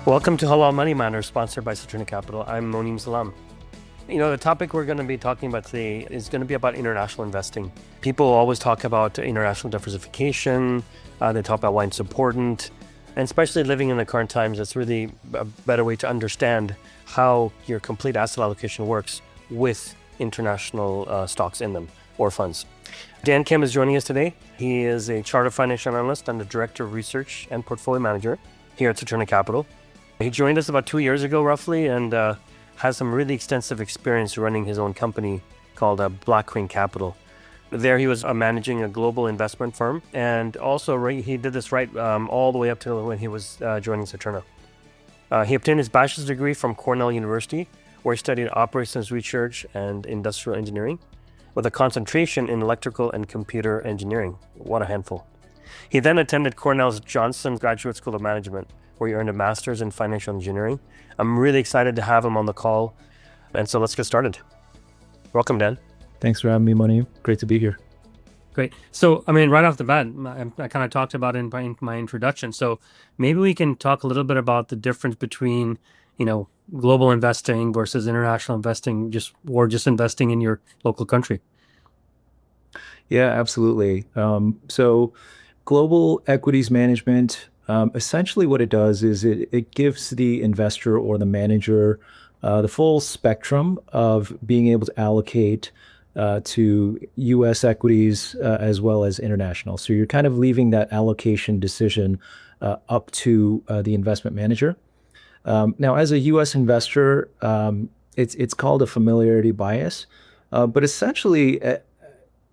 Welcome to Halal Money Matters, sponsored by Saturna Capital. I'm Moneem Salam. The topic we're going to be talking about today is going to be about international investing. People always talk about international diversification. They talk about why it's important. And especially living in the current times, it's really a better way to understand how your complete asset allocation works with international stocks in them or funds. Dan Kim is joining us today. He is a chartered financial analyst and the director of research and portfolio manager here at Saturna Capital. He joined us about 2 years ago, roughly, and has some really extensive experience running his own company called Black Crane Capital. There he was managing a global investment firm, and also he did this all the way up to when he was joining Saturna. He obtained his bachelor's degree from Cornell University, where he studied operations research and industrial engineering, with a concentration in electrical and computer engineering. What a handful. He then attended Cornell's Johnson Graduate School of Management, where he earned a master's in financial engineering. I'm really excited to have him on the call. And so let's get started. Welcome, Dan. Thanks for having me, Moneem. Great to be here. Great. So, right off the bat, I kind of talked about it in my introduction. So maybe we can talk a little bit about the difference between, global investing versus international investing, or just investing in your local country. Yeah, absolutely. So global equities management, essentially what it does is it gives the investor or the manager the full spectrum of being able to allocate to U.S. equities as well as international. So you're kind of leaving that allocation decision up to the investment manager. Now, as a U.S. investor, it's called a familiarity bias, but essentially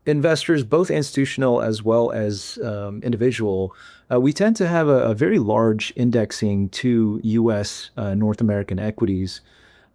investors, both institutional as well as individual, we tend to have a very large indexing to U.S. North American equities.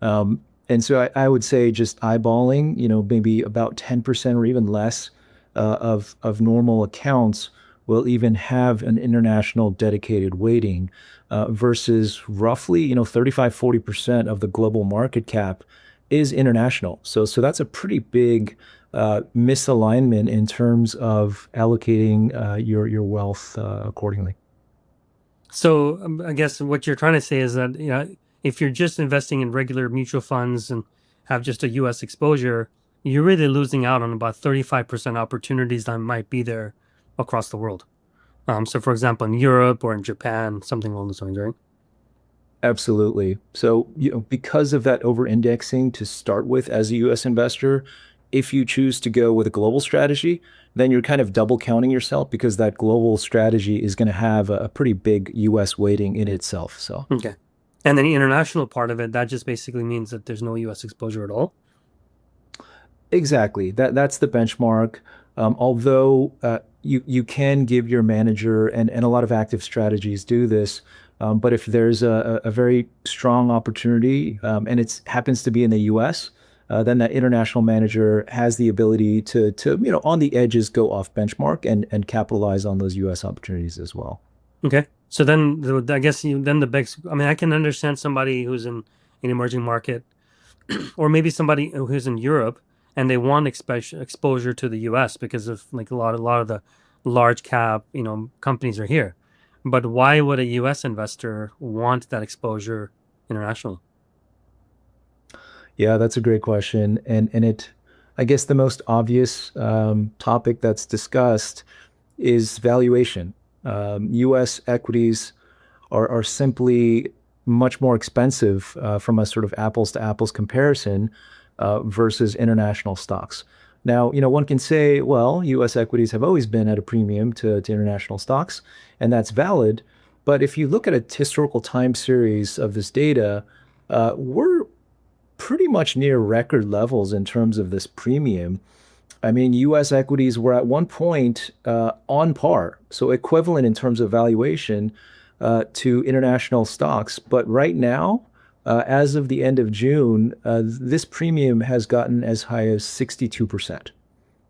And so I would say just eyeballing, maybe about 10% or even less of normal accounts will even have an international dedicated weighting versus roughly, 35-40% of the global market cap is international. So that's a pretty big misalignment in terms of allocating your wealth accordingly. So I guess what you're trying to say is that, if you're just investing in regular mutual funds and have just a U.S. exposure, you're really losing out on about 35% opportunities that might be there across the world. So for example, in Europe or in Japan, something along those lines, right? Absolutely. So, because of that over-indexing to start with as a U.S. investor, if you choose to go with a global strategy, then you're kind of double counting yourself because that global strategy is going to have a pretty big U.S. weighting in itself. So, okay. And then the international part of it, that just basically means that there's no U.S. exposure at all? exactly. That's the benchmark. Although you can give your manager, and a lot of active strategies do this, but if there's a very strong opportunity and it happens to be in the U.S., then that international manager has the ability to on the edges go off benchmark and capitalize on those U.S. opportunities as well. Okay. So then I guess then the big, I can understand somebody who's in an emerging market or maybe somebody who's in Europe and they want exposure to the U.S. because of like a lot of the large cap, companies are here. But why would a U.S. investor want that exposure internationally? Yeah, that's a great question. And I guess the most obvious topic that's discussed is valuation. U.S. equities are simply much more expensive from a sort of apples to apples comparison versus international stocks. Now, one can say, well, U.S. equities have always been at a premium to international stocks, and that's valid. But if you look at a historical time series of this data, we're pretty much near record levels in terms of this premium. U.S. equities were at one point on par, so equivalent in terms of valuation to international stocks. But right now, as of the end of June, this premium has gotten as high as 62%.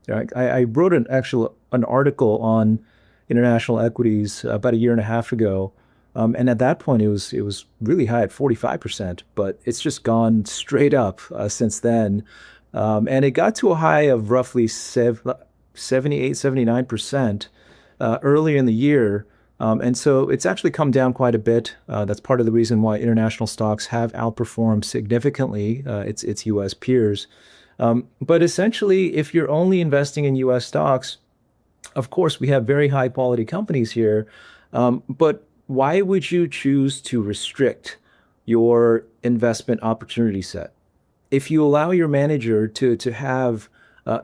Right? I wrote an article on international equities about a year and a half ago, and at that point, it was really high at 45%, but it's just gone straight up since then. And it got to a high of roughly 78, 79% earlier in the year. And so it's actually come down quite a bit. That's part of the reason why international stocks have outperformed significantly its U.S. peers. But essentially, if you're only investing in U.S. stocks, of course, we have very high quality companies here. But why would you choose to restrict your investment opportunity set? If you allow your manager to have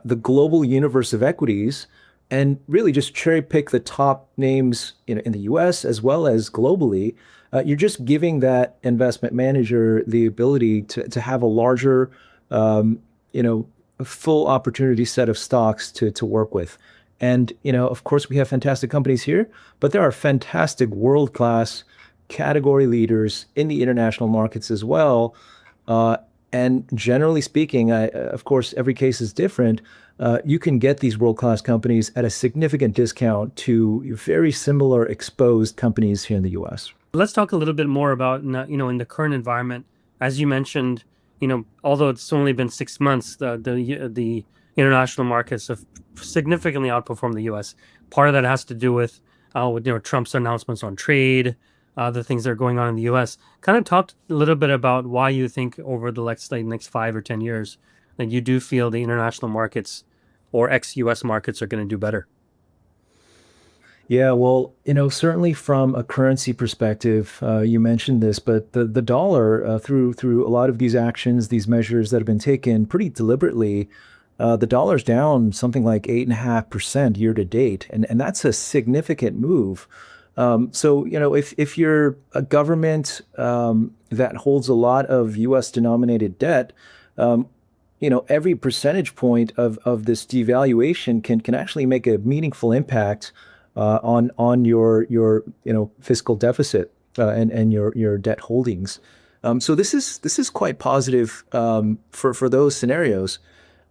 the global universe of equities and really just cherry pick the top names in the US as well as globally, you're just giving that investment manager the ability to have a larger, um, you know, full opportunity set of stocks to work with. And, of course, we have fantastic companies here, but there are fantastic world-class category leaders in the international markets as well. Uh, and generally speaking, of course, every case is different. You can get these world-class companies at a significant discount to very similar exposed companies here in the U.S. Let's talk a little bit more about, in the current environment. As you mentioned, although it's only been 6 months, the international markets have significantly outperformed the U.S. Part of that has to do with Trump's announcements on trade, the things that are going on in the U.S. Kind of talk a little bit about why you think over the next 5 or 10 years that you do feel the international markets or ex-U.S. markets are going to do better. Yeah, well, certainly from a currency perspective, you mentioned this, but the dollar, through a lot of these actions, these measures that have been taken pretty deliberately, the dollar's down something like 8.5% year to date, and that's a significant move. So, if you're a government that holds a lot of U.S. denominated debt, every percentage point of this devaluation can actually make a meaningful impact on your fiscal deficit and your debt holdings. So this is quite positive for those scenarios.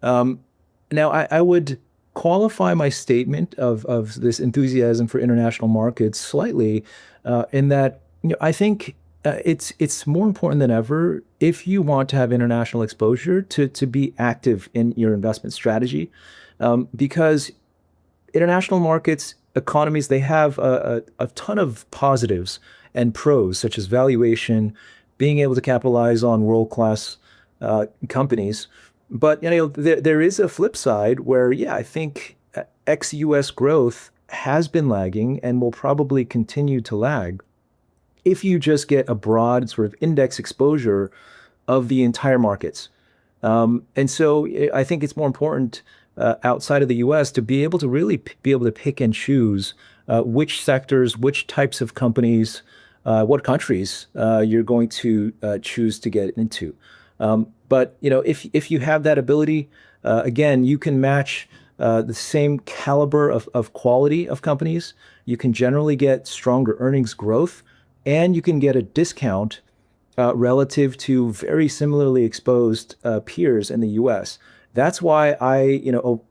Now I would qualify my statement of this enthusiasm for international markets slightly in that I think it's more important than ever if you want to have international exposure to be active in your investment strategy, because international markets, economies, they have a ton of positives and pros, such as valuation, being able to capitalize on world-class companies. But there is a flip side where, yeah, I think ex-US growth has been lagging and will probably continue to lag if you just get a broad sort of index exposure of the entire markets. And so I think it's more important outside of the U.S. to be able to really be able to pick and choose which sectors, which types of companies, what countries you're going to choose to get into. But if you have that ability, again, you can match the same caliber of quality of companies. You can generally get stronger earnings growth, and you can get a discount relative to very similarly exposed peers in the U.S. That's why I,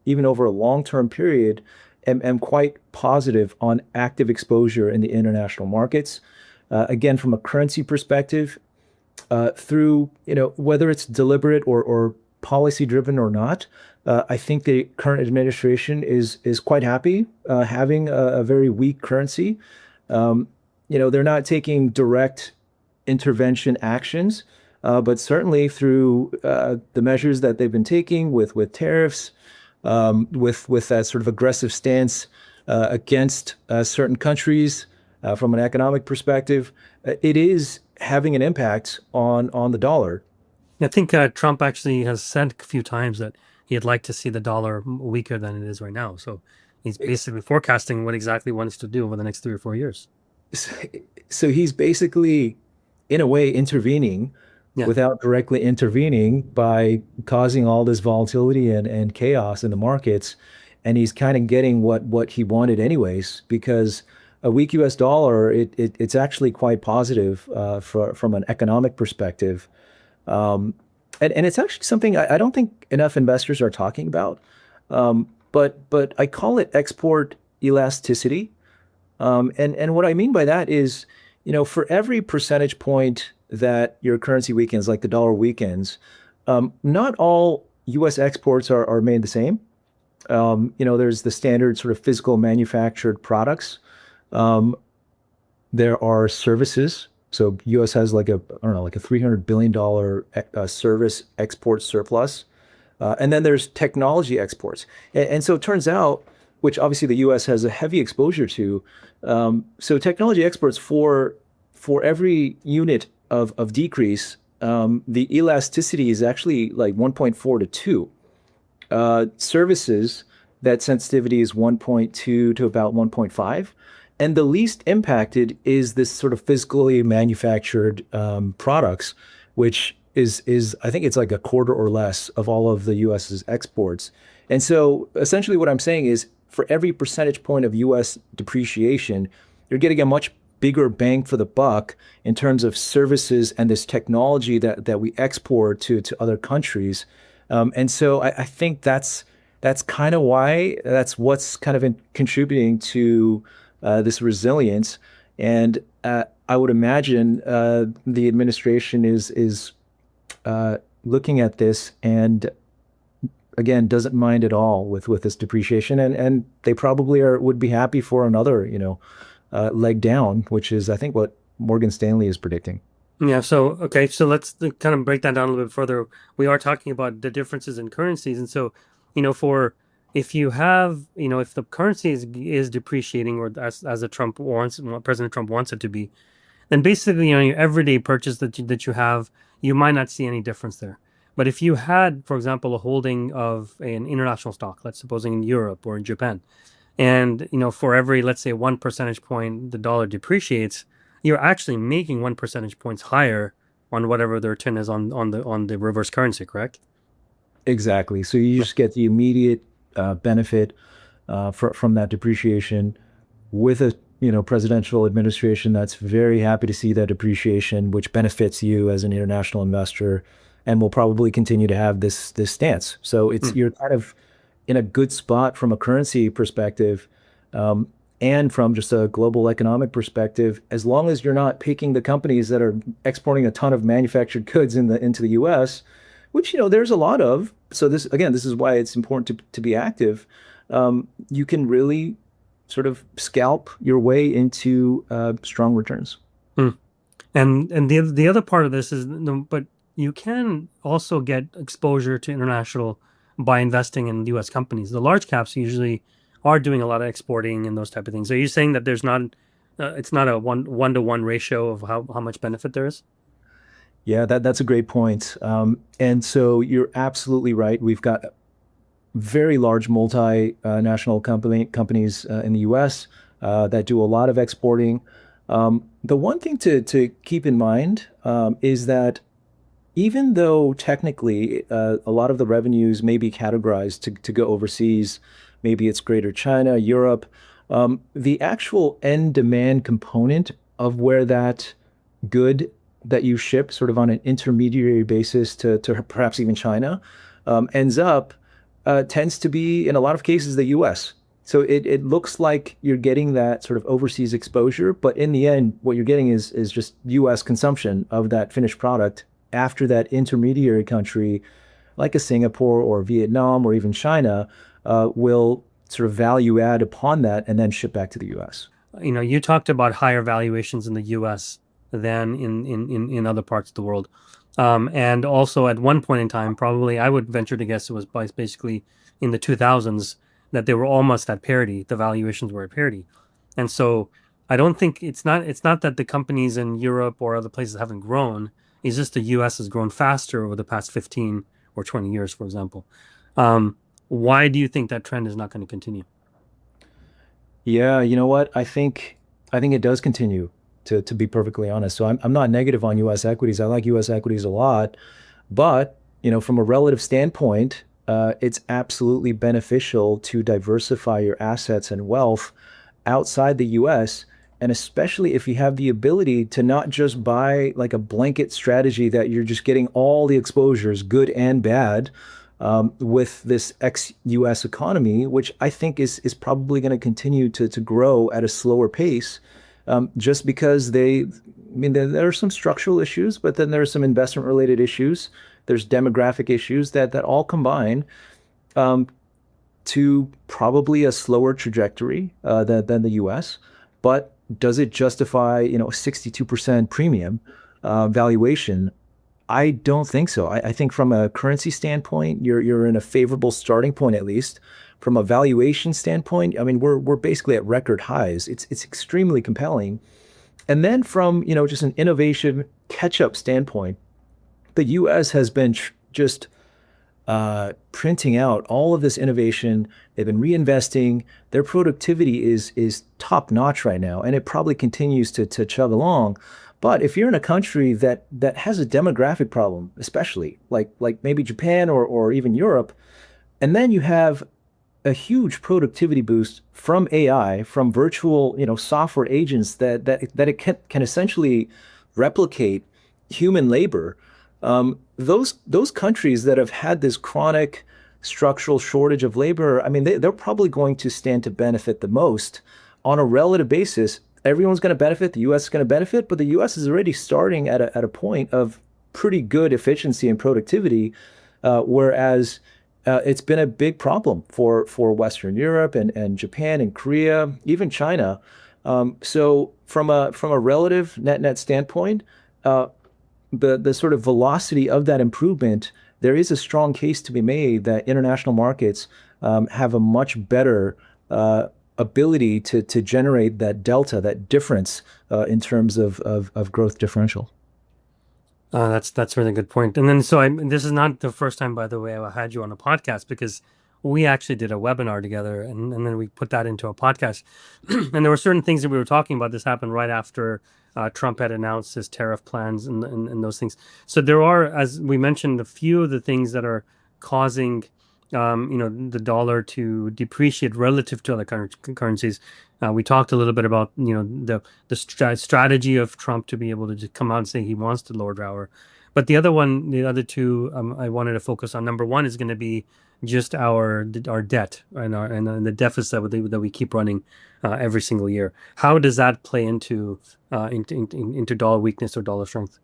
even over a long-term period, am quite positive on active exposure in the international markets. Again, from a currency perspective, through, whether it's deliberate or policy driven or not, I think the current administration is quite happy having a very weak currency. They're not taking direct intervention actions, but certainly through the measures that they've been taking with tariffs, with that sort of aggressive stance against certain countries from an economic perspective, it is having an impact on the dollar. I think Trump actually has said a few times that he'd like to see the dollar weaker than it is right now. So he's basically forecasting what exactly he wants to do over the next 3 or 4 years. So he's basically, in a way, intervening Yeah. without directly intervening by causing all this volatility and chaos in the markets. And he's kind of getting what he wanted anyways, because a weak US dollar, it's actually quite positive from an economic perspective. And it's actually something I don't think enough investors are talking about. But I call it export elasticity. And what I mean by that is, for every percentage point that your currency weakens, like the dollar weakens, not all U.S. exports are made the same. There's the standard sort of physical manufactured products. There are services. So U.S. has like I don't know, like a $300 billion service export surplus. And then there's technology exports. And so it turns out, which obviously the U.S. has a heavy exposure to, so technology exports for every unit of decrease, the elasticity is actually like 1.4 to 2. Services, that sensitivity is 1.2 to about 1.5. And the least impacted is this sort of physically manufactured products, which is I think it's like a quarter or less of all of the US's exports. And so essentially what I'm saying is for every percentage point of US depreciation, you're getting a much bigger bang for the buck in terms of services and this technology that we export to other countries. And so I think that's kind of why that's what's kind of contributing to this resilience. And I would imagine the administration is looking at this and again doesn't mind at all with this depreciation, and they probably would be happy for another leg down, which is I think what Morgan Stanley is predicting. Yeah, so okay, so let's kind of break that down a little bit further. We are talking about the differences in currencies, and so, for if you have, if the currency is depreciating, or as a Trump wants, President Trump wants it to be, then basically, your everyday purchase that you have, you might not see any difference there. But if you had, for example, a holding of an international stock, let's supposing in Europe or in Japan, and for every, let's say, 1 percentage point the dollar depreciates, you're actually making 1 percentage points higher on whatever the return is on the reverse currency, correct? Exactly. So you just get the immediate benefit from that depreciation with a presidential administration that's very happy to see that depreciation, which benefits you as an international investor, and will probably continue to have this stance. So you're kind of in a good spot from a currency perspective, and from just a global economic perspective, as long as you're not picking the companies that are exporting a ton of manufactured goods into the U.S., which there's a lot of. So this is why it's important to be active. You can really sort of scalp your way into strong returns. And the other part of this is, but you can also get exposure to international by investing in U.S. companies. The large caps usually are doing a lot of exporting and those type of things. Are you saying that there's not, it's not a one-to-one ratio of how much benefit there is? Yeah, that's a great point. And so you're absolutely right. We've got very large multinational companies in the U.S. That do a lot of exporting. The one thing to keep in mind is that even though technically a lot of the revenues may be categorized to go overseas, maybe it's Greater China, Europe, the actual end demand component of where that good that you ship sort of on an intermediary basis to perhaps even China ends up tends to be in a lot of cases the US. So it looks like you're getting that sort of overseas exposure, but in the end, what you're getting is just US consumption of that finished product after that intermediary country, like a Singapore or Vietnam or even China, will sort of value add upon that and then ship back to the US. You talked about higher valuations in the US than in other parts of the world. And also at one point in time, probably I would venture to guess it was basically in the 2000s that they were almost at parity. The valuations were at parity. And so I don't think it's not that the companies in Europe or other places haven't grown. It's just the US has grown faster over the past 15 or 20 years, for example. Why do you think that trend is not going to continue? Yeah, you know what? I think it does continue to be perfectly honest. So I'm not negative on US equities. I like US equities a lot, but from a relative standpoint, it's absolutely beneficial to diversify your assets and wealth outside the US, and especially if you have the ability to not just buy like a blanket strategy that you're just getting all the exposures, good and bad, with this ex-US economy, which I think is probably going to continue to grow at a slower pace, just because there are some structural issues, but then there are some investment related issues. There's demographic issues that all combine to probably a slower trajectory than the US. But does it justify, a 62% premium valuation? I don't think so. I think from a currency standpoint, you're in a favorable starting point at least. From a valuation standpoint, I mean, we're basically at record highs. It's extremely compelling. And then from, just an innovation catch-up standpoint, the U.S. has been just printing out all of this innovation. They've been reinvesting. Their productivity is top notch right now, and it probably continues to chug along. But if you're in a country that has a demographic problem, especially like maybe Japan or even Europe, and then you have a huge productivity boost from AI, from virtual, software agents that it can essentially replicate human labor. Those countries that have had this chronic structural shortage of labor, I mean, they're probably going to stand to benefit the most on a relative basis. Everyone's going to benefit. The U.S. is going to benefit, but the U.S. is already starting at a point of pretty good efficiency and productivity, whereas it's been a big problem for Western Europe and Japan and Korea, even China. So from a relative net standpoint, the sort of velocity of that improvement, there is a strong case to be made that international markets have a much better ability to generate that delta, that difference in terms of growth differential. That's a really good point. And then, this is not the first time, by the way, I had you on a podcast, because we actually did a webinar together, and then we put that into a podcast. And there were certain things that we were talking about. This happened right after Trump had announced his tariff plans and those things. So there are, as we mentioned, a few of the things that are causing the dollar to depreciate relative to other currencies. We talked a little bit about the strategy of Trump to be able to just come out and say he wants to lower dollar. But the other two, I wanted to focus on. Number one is going to be just our debt and the deficit that we keep running every single year. How does that play into dollar weakness or dollar strength?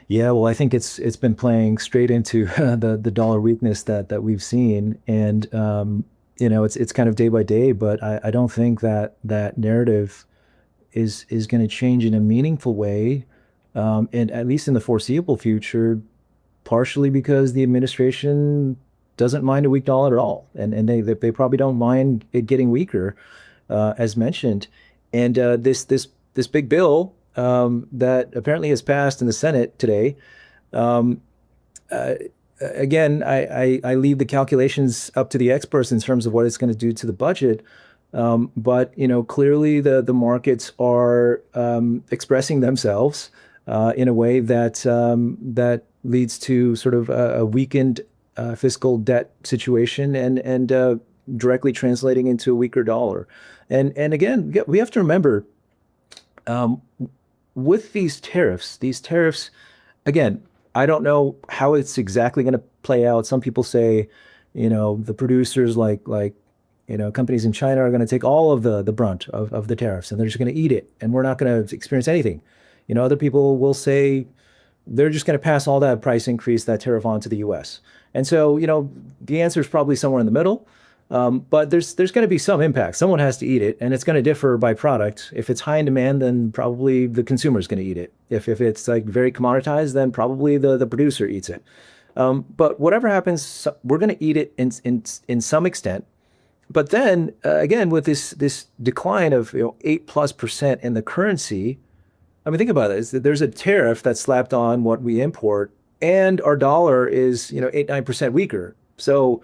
Yeah, well, I think it's been playing straight into the dollar weakness that we've seen, and it's kind of day by day. But I don't think that narrative is going to change in a meaningful way, and at least in the foreseeable future, partially because the administration doesn't mind a weak dollar at all, and they probably don't mind it getting weaker, as mentioned, and this big bill that apparently has passed in the Senate today. Again, I leave the calculations up to the experts in terms of what it's going to do to the budget. But clearly the markets are expressing themselves in a way that leads to sort of a weakened fiscal debt situation and directly translating into a weaker dollar. And again, we have to remember, with these tariffs, again, I don't know how it's exactly going to play out. Some people say, the producers like companies in China are going to take all of the brunt of the tariffs, and they're just going to eat it, and we're not going to experience anything. Other people will say they're just going to pass all that price increase, that tariff on to the U.S. And so, the answer is probably somewhere in the middle. But there's going to be some impact. Someone has to eat it, and it's going to differ by product. If it's high in demand, then probably the consumer is going to eat it. If it's like very commoditized, then probably the producer eats it. But whatever happens, we're going to eat it in some extent. But then again, with this decline of 8+% in the currency, I mean, think about it. There's a tariff that's slapped on what we import, and our dollar is 8-9% weaker. So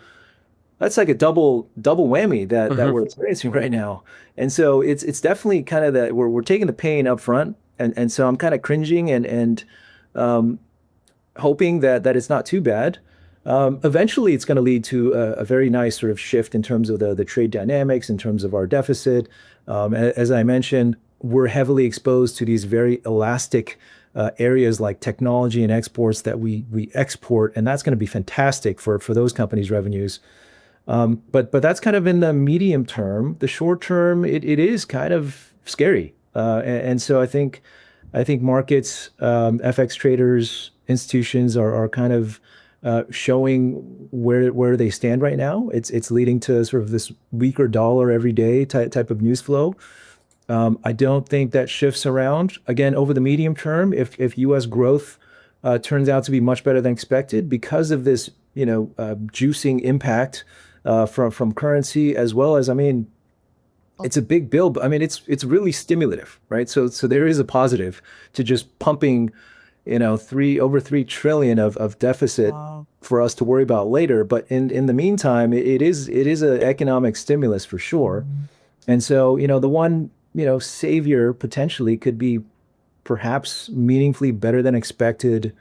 that's like a double whammy that we're experiencing right now. And so it's definitely kind of that we're taking the pain up front. And so I'm kind of cringing and hoping that it's not too bad. Eventually, it's going to lead to a very nice sort of shift in terms of the trade dynamics, in terms of our deficit. As I mentioned, we're heavily exposed to these very elastic areas like technology and exports that we export, and that's going to be fantastic for those companies' revenues. But that's kind of in the medium term. The short term, it is kind of scary. And so I think markets, FX traders, institutions are kind of showing where they stand right now. It's leading to sort of this weaker dollar every day type of news flow. I don't think that shifts around. Again, over the medium term, if U.S. growth turns out to be much better than expected because of this, juicing impact from currency as well as, I mean, it's a big bill, but I mean, it's really stimulative, right? So there is a positive to just pumping, over 3 trillion of deficit for us to worry about later. But in the meantime, it is an economic stimulus for sure. And so, the one, savior potentially could be perhaps meaningfully better than expected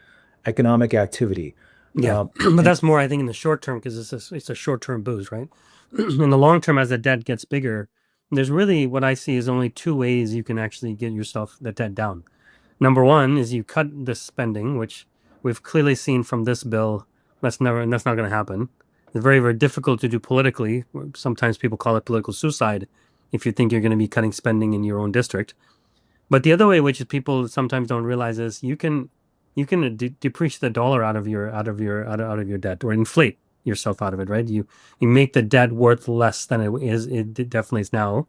economic activity. Yeah, Um, but and that's more, I think, in the short term because it's a short term boost, right? In the long term, as the debt gets bigger, there's really what I see is only two ways you can actually get yourself the debt down. Number one is you cut the spending, which we've clearly seen from this bill. That's not going to happen. It's very, very difficult to do politically. Sometimes people call it political suicide if you think you're going to be cutting spending in your own district. But the other way, which is people sometimes don't realize, is you can depreciate the dollar out of your debt or inflate yourself out of it, right? You make the debt worth less than it is. It definitely is now,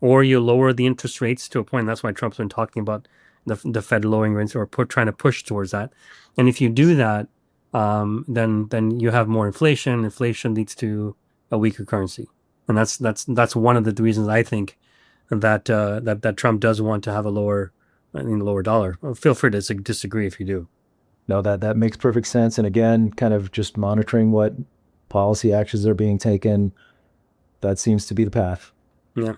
or you lower the interest rates to a point. That's why Trump's been talking about the Fed lowering rates or trying to push towards that. And if you do that, then you have more inflation. Inflation leads to a weaker currency, and that's one of the reasons I think that Trump does want to have lower dollar. Feel free to disagree if you do. no, that makes perfect sense. And again, kind of just monitoring what policy actions are being taken, that seems to be the path. Yeah.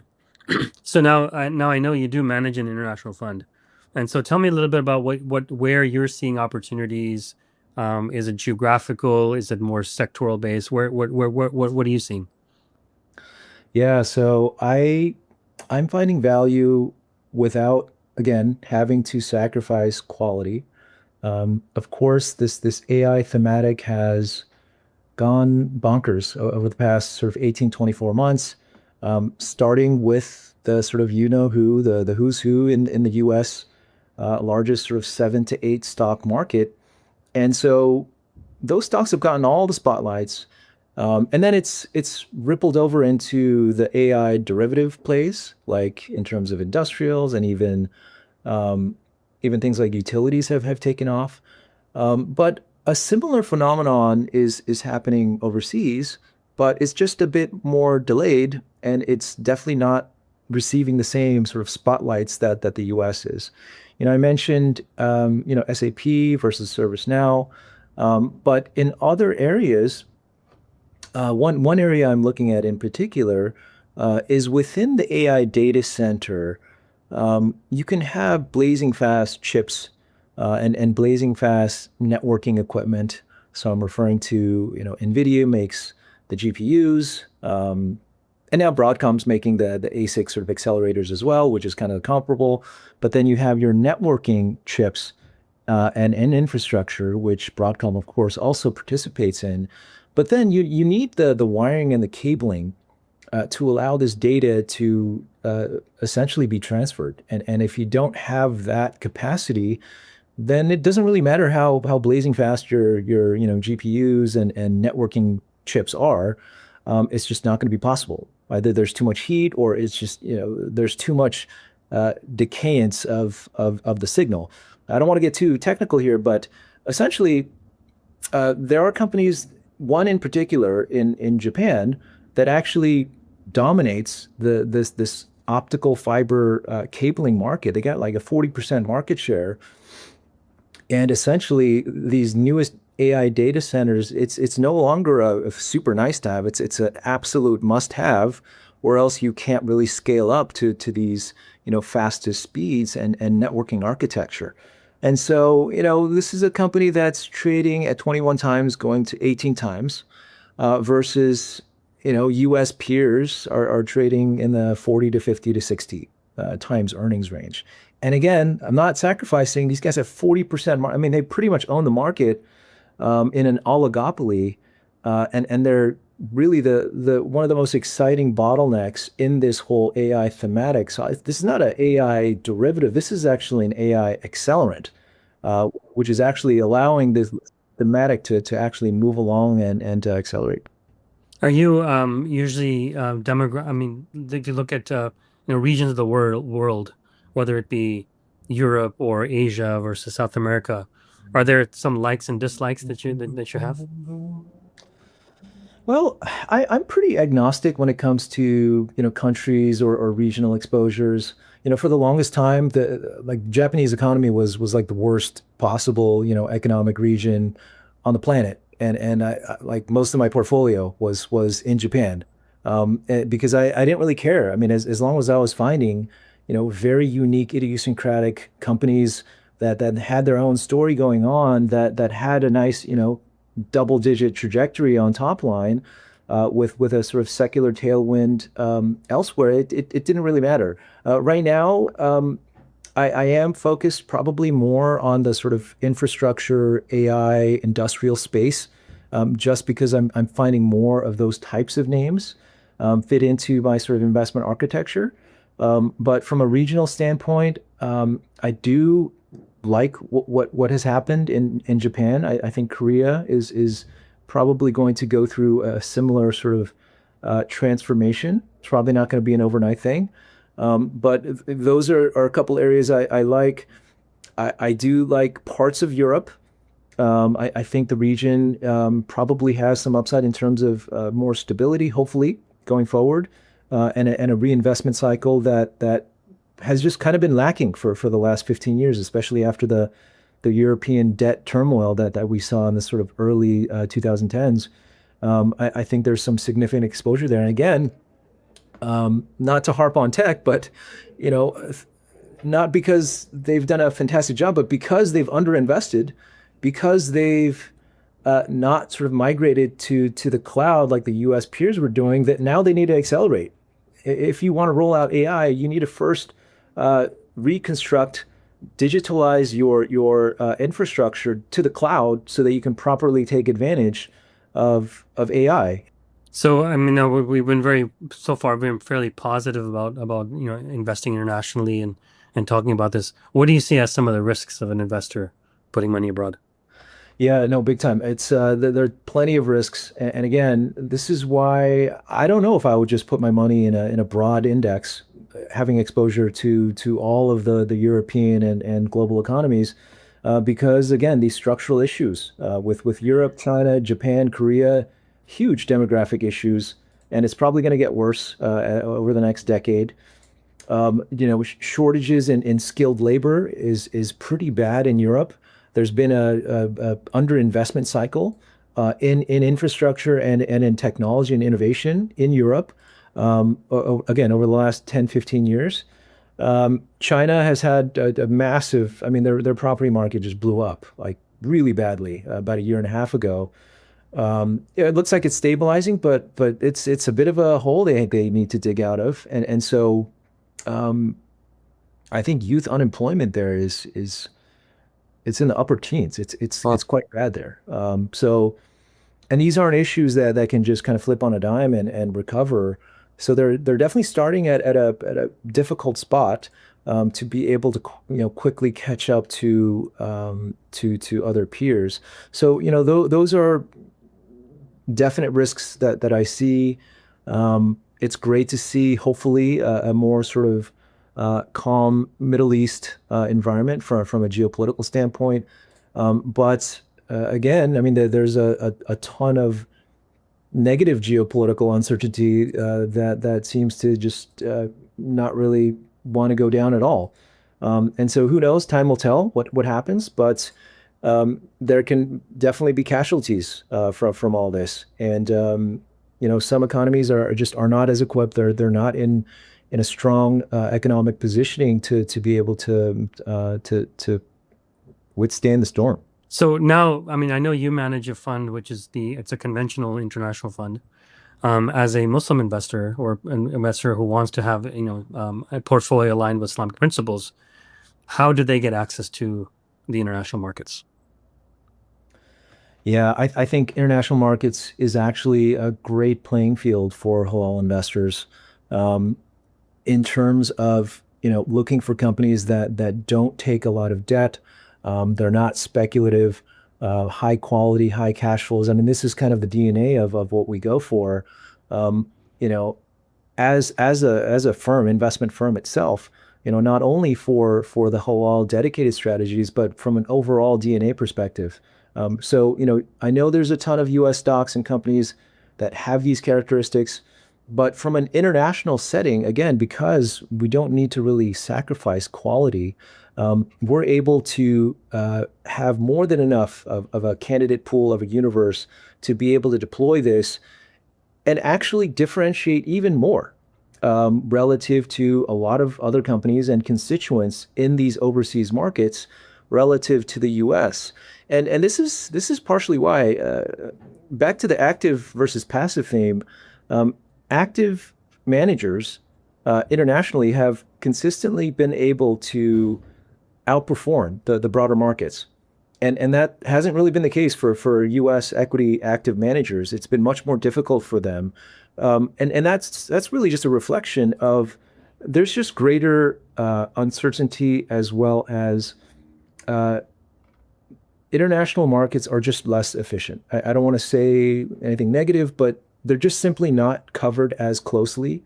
So now I know you do manage an international fund, and so tell me a little bit about where you're seeing opportunities. Is it geographical? Is it more sectoral based? What are you seeing? Yeah, so I'm finding value without, again, having to sacrifice quality. Of course, this AI thematic has gone bonkers over the past sort of 18, 24 months, starting with the sort of who, the who's who in the US, largest sort of 7 to 8 stock market. And so those stocks have gotten all the spotlights. And then it's rippled over into the AI derivative plays, like in terms of industrials and even things like utilities have taken off. But a similar phenomenon is happening overseas, but it's just a bit more delayed, and it's definitely not receiving the same sort of spotlights that the U.S. is. I mentioned SAP versus ServiceNow, but in other areas, one area I'm looking at in particular is within the AI data center. You can have blazing fast chips and blazing fast networking equipment. So I'm referring to, NVIDIA makes the GPUs, and now Broadcom's making the ASIC sort of accelerators as well, which is kind of comparable. But then you have your networking chips and infrastructure, which Broadcom, of course, also participates in. But then you need the wiring and the cabling to allow this data to essentially be transferred. And if you don't have that capacity, then it doesn't really matter how blazing fast your GPUs and networking chips are. It's just not going to be possible. Either there's too much heat, or it's just there's too much decayance of the signal. I don't want to get too technical here, but essentially, there are companies, one in particular in Japan, that actually dominates this optical fiber cabling market. They got like a 40% market share, and essentially these newest AI data centers, it's no longer a super nice to have. It's an absolute must have, or else you can't really scale up to these fastest speeds and networking architecture. And so, this is a company that's trading at 21 times, going to 18 times, versus, US peers are trading in the 40 to 50 to 60 times earnings range. And again, I'm not sacrificing. These guys have 40%. I mean, they pretty much own the market in an oligopoly, and they're really the one of the most exciting bottlenecks in this whole AI thematic. So this is not an AI derivative. This is actually an AI accelerant, which is actually allowing this thematic to actually move along and to accelerate. Are you usually I mean, if you look at regions of the world, whether it be Europe or Asia versus South America? Are there some likes and dislikes that you have? Well, I'm pretty agnostic when it comes to, countries or regional exposures. For the longest time, the like Japanese economy was like the worst possible, economic region on the planet. And like most of my portfolio was in Japan. Because I didn't really care. I mean, as long as I was finding, very unique, idiosyncratic companies that had their own story going on, that had a nice, double digit trajectory on top line, with a sort of secular tailwind elsewhere, it didn't really matter. Right now, I am focused probably more on the sort of infrastructure, AI, industrial space, just because I'm finding more of those types of names fit into my sort of investment architecture. But from a regional standpoint, I do like what has happened in Japan. I think Korea is probably going to go through a similar sort of transformation. It's probably not going to be an overnight thing. But those are a couple areas I like. I do like parts of Europe. I think the region probably has some upside in terms of more stability, hopefully, going forward, and a reinvestment cycle that has just kind of been lacking for the last 15 years, especially after the European debt turmoil that we saw in the sort of early 2010s. I think there's some significant exposure there. And again, not to harp on tech, but you know, not because they've done a fantastic job, but because they've underinvested, because they've not sort of migrated to the cloud like the U.S. peers were doing. That now they need to accelerate. If you want to roll out AI, you need to first reconstruct, digitalize your infrastructure to the cloud so that you can properly take advantage of AI. So, I mean, we've been so far been fairly positive about investing internationally and talking about this. What do you see as some of the risks of an investor putting money abroad? Yeah, no, big time. It's there are plenty of risks, and again, this is why I don't know if I would just put my money in a broad index, having exposure to all of the European and global economies, because again, these structural issues with Europe, China, Japan, Korea, huge demographic issues, and it's probably going to get worse over the next decade. Shortages in skilled labor is pretty bad in Europe. There's been a underinvestment cycle in infrastructure and in technology and innovation in Europe. Again, over the last 10, 15 years. China has had a massive, I mean, their property market just blew up like really badly about a year and a half ago. Yeah, it looks like it's stabilizing, but it's a bit of a hole they need to dig out of. And so I think youth unemployment there is it's in the upper teens. It's Well, quite bad there. And these aren't issues that can just kind of flip on a dime and recover. So they're definitely starting at a difficult spot to be able to quickly catch up to other peers. So those are definite risks that I see. It's great to see, hopefully, a more sort of calm Middle East environment from a geopolitical standpoint. But again, I mean, there's a ton of negative geopolitical uncertainty that seems to just not really want to go down at all. And so who knows? Time will tell what happens, but there can definitely be casualties from all this. And some economies are not as equipped. They're not in a strong economic positioning to be able to withstand the storm. so now, I mean, I know you manage a fund, which is it's a conventional international fund. As a Muslim investor or an investor who wants to have, a portfolio aligned with Islamic principles, how do they get access to the international markets? Yeah, I think international markets is actually a great playing field for halal investors, um, in terms of looking for companies that don't take a lot of debt. They're not speculative, high quality, high cash flows. I mean, this is kind of the DNA of what we go for. Um, you know, as a firm, investment firm itself, not only for the halal dedicated strategies, but from an overall DNA perspective. So, I know there's a ton of U.S. stocks and companies that have these characteristics, but from an international setting, again, because we don't need to really sacrifice quality, we're able to have more than enough of a candidate pool of a universe to be able to deploy this and actually differentiate even more relative to a lot of other companies and constituents in these overseas markets relative to the U.S. And this is partially why, back to the active versus passive theme, active managers internationally have consistently been able to outperform the broader markets. And that hasn't really been the case for U.S. equity active managers. It's been much more difficult for them. And that's really just a reflection of there's just greater uncertainty, as well as international markets are just less efficient. I don't want to say anything negative, but they're just simply not covered as closely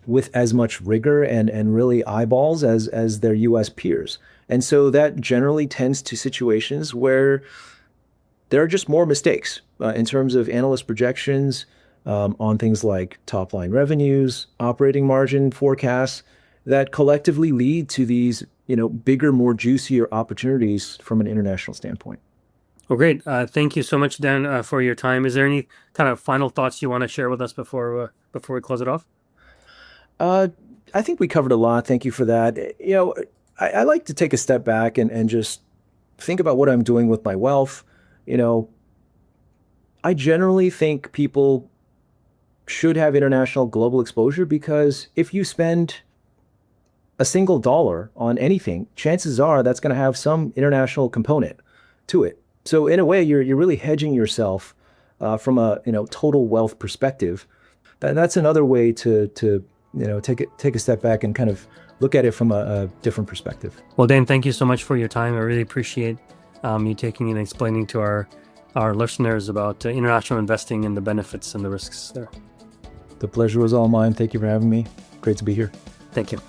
with as much rigor and really eyeballs as their U.S. peers. And so that generally tends to situations where there are just more mistakes in terms of analyst projections on things like top line revenues, operating margin forecasts that collectively lead to these, bigger, more juicier opportunities from an international standpoint. Well, great. Thank you so much, Dan, for your time. Is there any kind of final thoughts you want to share with us before we close it off? I think we covered a lot. Thank you for that. I like to take a step back and just think about what I'm doing with my wealth. I generally think people should have international global exposure, because if you spend a single dollar on anything, chances are that's going to have some international component to it. So in a way, you're really hedging yourself from a total wealth perspective. That's another way to take a step back and kind of look at it from a different perspective. Well, Dan, thank you so much for your time. I really appreciate you taking and explaining to our listeners about international investing and the benefits and the risks there. The pleasure was all mine. Thank you for having me. Great to be here. Thank you.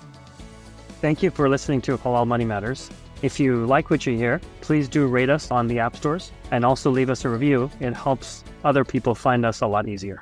Thank you for listening to Halal Money Matters. If you like what you hear, please do rate us on the app stores and also leave us a review. It helps other people find us a lot easier.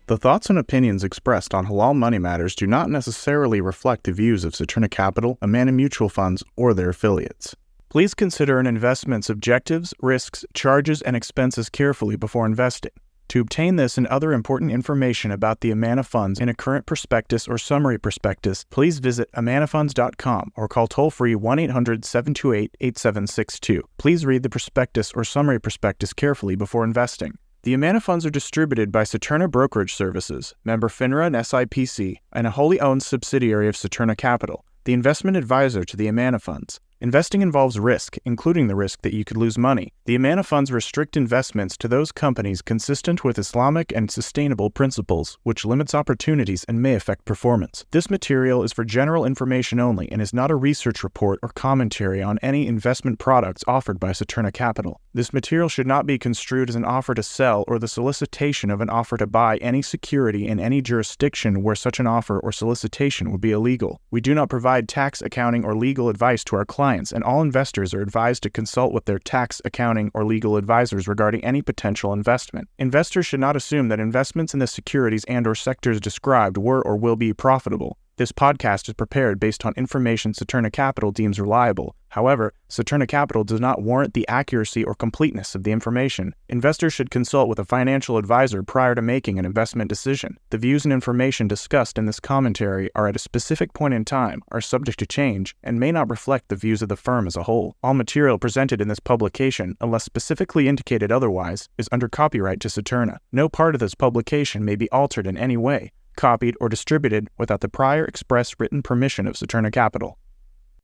The thoughts and opinions expressed on Halal Money Matters do not necessarily reflect the views of Saturna Capital, Amana Mutual Funds, or their affiliates. Please consider an investment's objectives, risks, charges, and expenses carefully before investing. To obtain this and other important information about the Amana Funds in a current prospectus or summary prospectus, please visit amanafunds.com or call toll-free 1-800-728-8762. Please read the prospectus or summary prospectus carefully before investing. The Amana Funds are distributed by Saturna Brokerage Services, member FINRA and SIPC, and a wholly owned subsidiary of Saturna Capital, the investment advisor to the Amana Funds. Investing involves risk, including the risk that you could lose money. The Amana Funds restrict investments to those companies consistent with Islamic and sustainable principles, which limits opportunities and may affect performance. This material is for general information only and is not a research report or commentary on any investment products offered by Saturna Capital. This material should not be construed as an offer to sell or the solicitation of an offer to buy any security in any jurisdiction where such an offer or solicitation would be illegal. We do not provide tax, accounting, or legal advice to our clients, and all investors are advised to consult with their tax, accounting, or legal advisors regarding any potential investment. Investors should not assume that investments in the securities and/or sectors described were or will be profitable. This podcast is prepared based on information Saturna Capital deems reliable. However, Saturna Capital does not warrant the accuracy or completeness of the information. Investors should consult with a financial advisor prior to making an investment decision. The views and information discussed in this commentary are at a specific point in time, are subject to change, and may not reflect the views of the firm as a whole. All material presented in this publication, unless specifically indicated otherwise, is under copyright to Saturna. No part of this publication may be altered in any way, copied, or distributed without the prior express written permission of Saturna Capital.